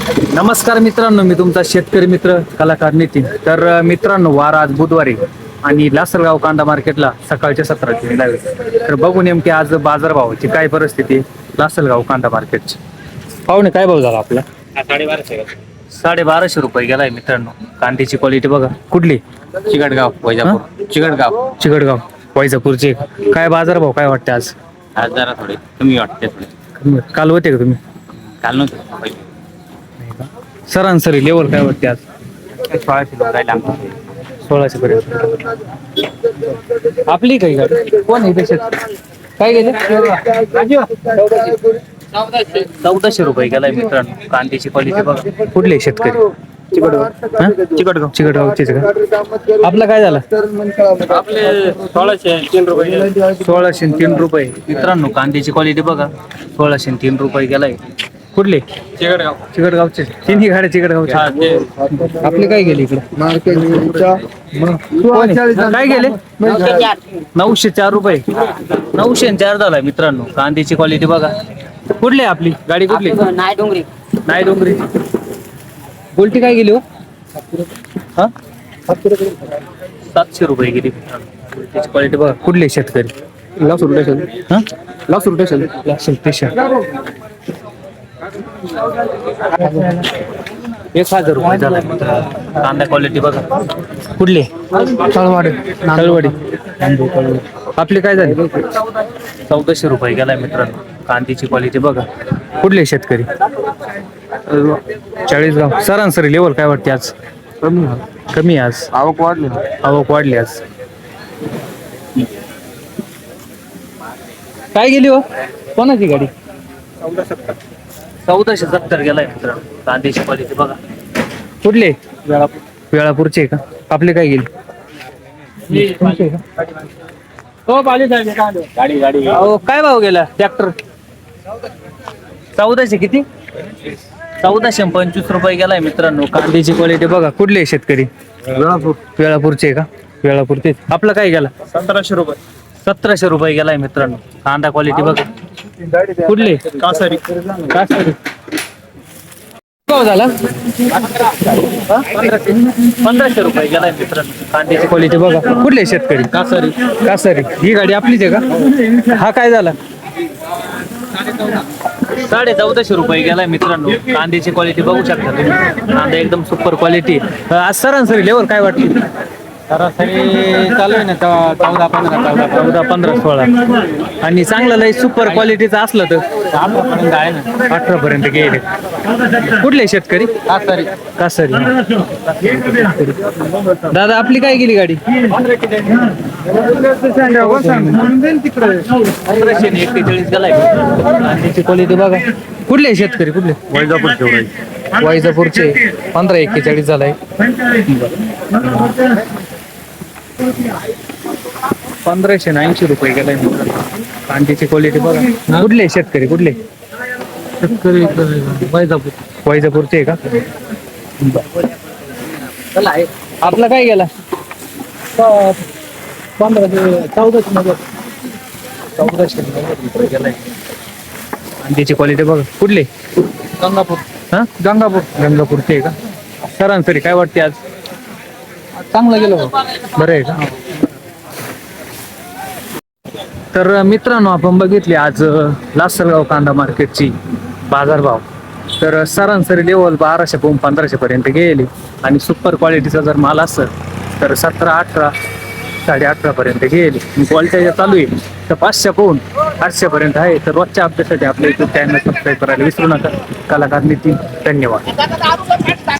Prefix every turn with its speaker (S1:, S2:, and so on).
S1: नमस्कार मित्रांनो, मी तुमचा शेतकरी मित्र कलाकार नितीन. तर मित्रांनो, वार आज बुधवारी आणि लासलगाव कांदा मार्केटला सकाळच्या सत्रात गेलेला आहे. तर बघू नेमकी आज बाजारभावाची काय परिस्थिती लासलगाव कांदा मार्केटची. पाहुणे काय भाव झाला आपला? 1250 रुपये गेलाय मित्रांनो. कांद्याची क्वालिटी बघा. कुठली?
S2: चिकटगाव वैजापूर.
S1: चिकटगाव वैजापूरची. काय बाजारभाव काय वाटते आज?
S2: आज जरा थोडे कमी वाटते. थोडे
S1: काल होते का तुम्ही?
S2: काल नव्हते पहिले.
S1: सरासरी लेवल काय वाटते आज?
S2: 1600 जायला आमचं.
S1: 1600 पर्यंत. आपली काही गाडी कोण आहे त्याच्यात? काय गेले? 1400 रुपये गेलाय मित्रांनो. कांद्याची क्वालिटी बघा. कुठले शेतकरी? चिकटगावचेच का? आपला काय झाला?
S2: आपले 1603 रुपये.
S1: 1603 रुपये मित्रांनो. कांद्याची क्वालिटी बघा. 1603 रुपये गेलाय. कुठले? चिकटगावचे. तिन्ही गाड्या चिकटगावचे. आपले काय गेले इकडे? काय गेले? 904 रुपये. 904 झालाय मित्रांनो. कांद्याची क्वालिटी बघा. कुठली आहे आपली गाडी? कुठली? नाही डोंगरी. गोल्टी काय गेली हो? 700 रुपये गेली मित्रांनो. गोल्टीची क्वालिटी बघा. कुठले शेतकरी? लासूर स्टेशन. 1000 रुपये झालाय मित्रांनो. कांदा क्वालिटी बघा. कुठली? तळवाडी. आपली काय झाली? 1400 रुपये गेलाय मित्रांनो. कांद्याची क्वालिटी बघा. कुठले शेतकरी? 40गाव. सरासरी लेवल काय वाटते आज? कमी आज. आवक वाढली आज. काय गेली हो? कोणाची गाडी? 1470 गेलाय मित्रांनो. कांद्याची क्वालिटी बघा. कुठले? वेळापूरचे का? आपले काय गेली? काय भाव गेला ट्रॅक्टर? 1400 किती? 1425 रुपये गेलाय मित्रांनो. कांद्याची क्वालिटी बघा. कुठले शेतकरी? वेळापूरचे का? वेळापूरचे. आपला काय गेला? 1700 रुपये गेलाय मित्रांनो. कांदा क्वालिटी बघा. कुठले? कासारी. भाव झाला? 1500 रुपये गेलाय मित्रांनो. कांद्याची क्वालिटी बघा. कुठले शेतकरी? कासारी. ही गाडी आपलीच आहे का? हा काय झाला? 1450 रुपये गेलाय मित्रांनो. कांद्याची क्वालिटी बघू शकता तुम्ही. कांदा एकदम सुपर क्वालिटी. आज सरासरी लेवल काय वाटते?
S2: सरासरी चालू आहे ना 14-15.
S1: 16 आणि चांगलं लय सुपर क्वालिटीचं असलं तर
S2: 18 आहे ना.
S1: 18 पर्यंत गेले. कुठले शेतकरी? कासारी. दादा आपली काय गेली गाडी? 1541 गेलाय. कांद्याची क्वालिटी बघा. कुठले शेतकरी? कुठले? वैजापूरचे. 1541 झालाय. 1580 रुपये गेलाय मित्रांनो. कांद्याची क्वालिटी बघा. कुठले शेतकरी? कुठले वैजापूरचे का? आपला काय गेला? 1490 रुपये गेलाय. कांद्याची क्वालिटी बघा. कुठले? गंगापूरचे का? सरासरी काय वाटते आज?
S2: चांगलं गेलं.
S1: बरं आहे का? तर मित्रांनो, आपण बघितले आज लासलगाव कांदा मार्केटची बाजारभाव. तर सरासरी लेवल 1200 पासून 1500 पर्यंत गेली आणि सुपर क्वालिटीचा जर माल असेल तर 17, 18, 18.5 पर्यंत गेली. क्वालिटी चालू आहे तर 500 पासून 800 पर्यंत आहे. तर रोजच्या अपडेटसाठी आपल्या युट्यूब चॅनल सबस्क्राईब करायला विसरू नका. कलाकार नितीन. धन्यवाद.